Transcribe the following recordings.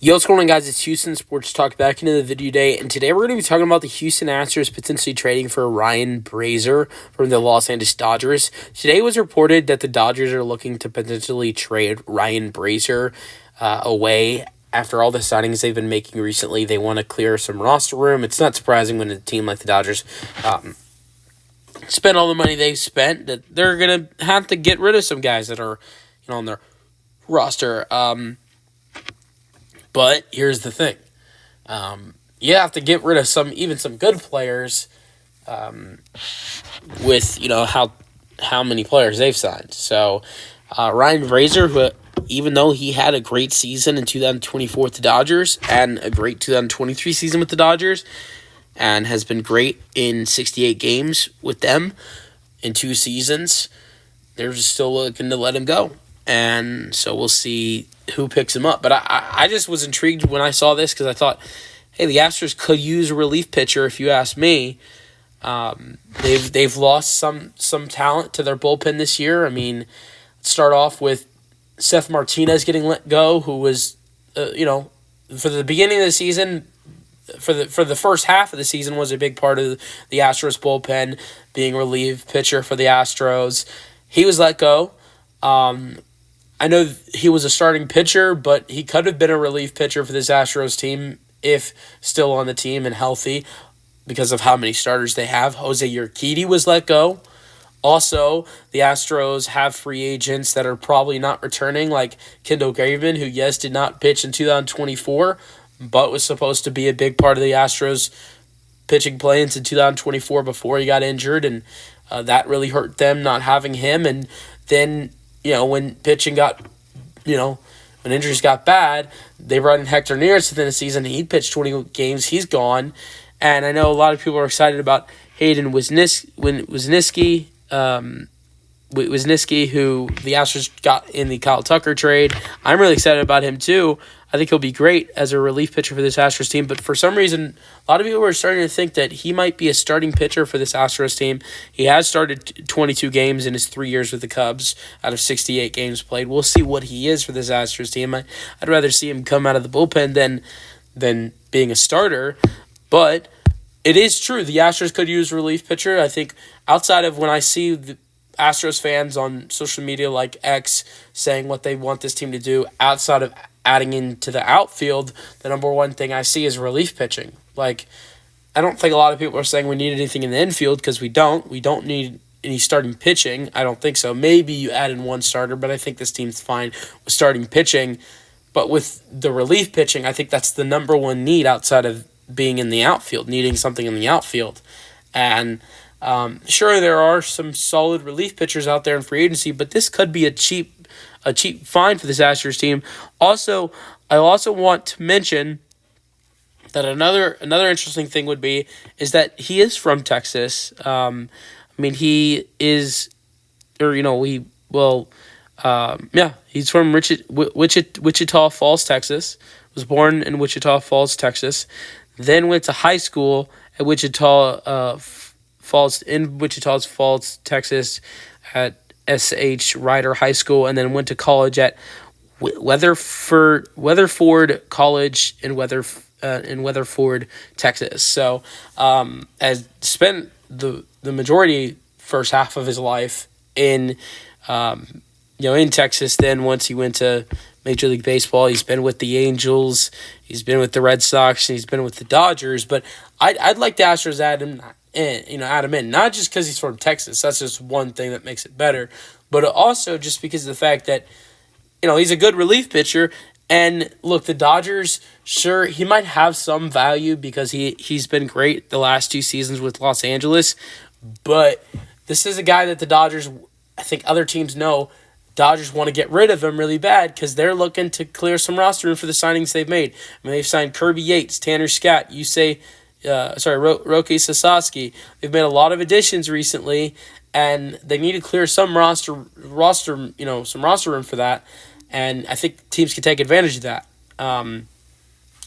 Yo, what's going on, guys? It's Houston Sports Talk back into the video day, and today we're going to be talking about the Houston Astros potentially trading for Ryan Brasier from the Los Angeles Dodgers. Today was reported that the Dodgers are looking to potentially trade Ryan Brasier away after all the signings they've been making recently. They want to clear some roster room. It's not surprising when a team like the Dodgers spend all the money they've spent that they're going to have to get rid of some guys that are on their roster. But here's the thing. You have to get rid of some good players with, how many players they've signed. So Ryan Brasier, who, even though he had a great season in 2024 with the Dodgers and a great 2023 season with the Dodgers and has been great in 68 games with them in 2 seasons, they're just still looking to let him go. And so we'll see who picks him up. But I just was intrigued when I saw this because I thought, hey, the Astros could use a relief pitcher if you ask me. They've lost some talent to their bullpen this year. I mean, let's start off with Seth Martinez getting let go, who was, for the beginning of the season, for the first half of the season was a big part of the Astros bullpen, being a relief pitcher for the Astros. He was let go. I know he was a starting pitcher, but he could have been a relief pitcher for this Astros team if still on the team and healthy because of how many starters they have. Jose Urquidy was let go. Also, the Astros have free agents that are probably not returning, like Kendall Graveman, who, yes, did not pitch in 2024, but was supposed to be a big part of the Astros pitching plans in 2024 before he got injured, and that really hurt them not having him. And then when pitching got, when injuries got bad, they brought in Hector Neris within the season. He pitched 20 games. He's gone. And I know a lot of people are excited about Hayden Wesneski, who the Astros got in the Kyle Tucker trade. I'm really excited about him too. I think he'll be great as a relief pitcher for this Astros team. But for some reason, a lot of people are starting to think that he might be a starting pitcher for this Astros team. He has started 22 games in his 3 years with the Cubs out of 68 games played. We'll see what he is for this Astros team. I'd rather see him come out of the bullpen than being a starter. But it is true. The Astros could use a relief pitcher. I think outside of when I see the Astros fans on social media like X saying what they want this team to do, outside of adding into the outfield, the number one thing I see is relief pitching. Like, I don't think a lot of people are saying we need anything in the infield because we don't. We don't need any starting pitching. I don't think so. Maybe you add in one starter, but I think this team's fine with starting pitching. But with the relief pitching, I think that's the number one need outside of being in the outfield, needing something in the outfield. And sure, there are some solid relief pitchers out there in free agency, but this could be a cheap find for this Astros team. Also, I also want to mention that another interesting thing would be is that he is from Texas. He is, he's from Wichita Falls, Texas. Was born in Wichita Falls, Texas. Then went to high school at Wichita Falls, Texas, at S.H. Ryder High School, and then went to college at Weatherford College in Weatherford, Texas. So, has spent the majority first half of his life in Texas. Then once he went to Major League Baseball, he's been with the Angels, he's been with the Red Sox, and he's been with the Dodgers. But I'd like the Astros add him in, not just because he's from Texas. That's just one thing that makes it better, but also just because of the fact that, he's a good relief pitcher. And look, the Dodgers, sure, he might have some value because he's been great the last 2 seasons with Los Angeles, but this is a guy that the Dodgers, I think other teams know, Dodgers want to get rid of him really bad because they're looking to clear some roster room for the signings they've made. I mean, they've signed Kirby Yates, Tanner Scott, Roki Sasaki. They've made a lot of additions recently, and they need to clear some roster room for that. And I think teams can take advantage of that. And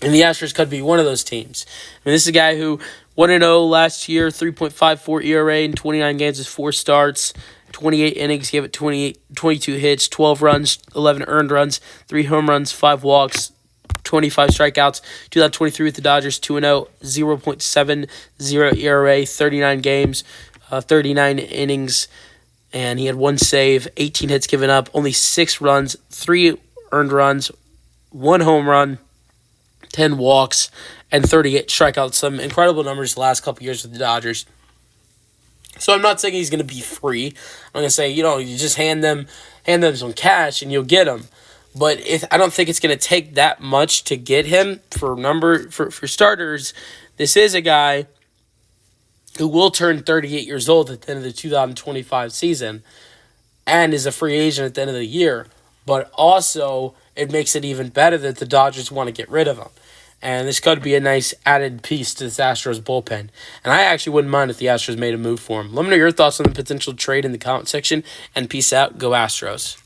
the Astros could be one of those teams. I mean, this is a guy who 1-0 last year, 3.54 ERA in 29 games with 4 starts. 28 innings, gave it 22 hits, 12 runs, 11 earned runs, 3 home runs, 5 walks, 25 strikeouts. 2023 with the Dodgers, 2-0, 0.70 ERA, 39 games, 39 innings, and he had 1 save, 18 hits given up, only 6 runs, 3 earned runs, 1 home run, 10 walks, and 38 strikeouts. Some incredible numbers the last couple years with the Dodgers. So I'm not saying he's going to be free. I'm going to say, you just hand them some cash and you'll get him. But I don't think it's going to take that much to get him for starters. This is a guy who will turn 38 years old at the end of the 2025 season and is a free agent at the end of the year. But also, it makes it even better that the Dodgers want to get rid of him. And this could be a nice added piece to this Astros bullpen. And I actually wouldn't mind if the Astros made a move for him. Let me know your thoughts on the potential trade in the comment section. And peace out. Go Astros.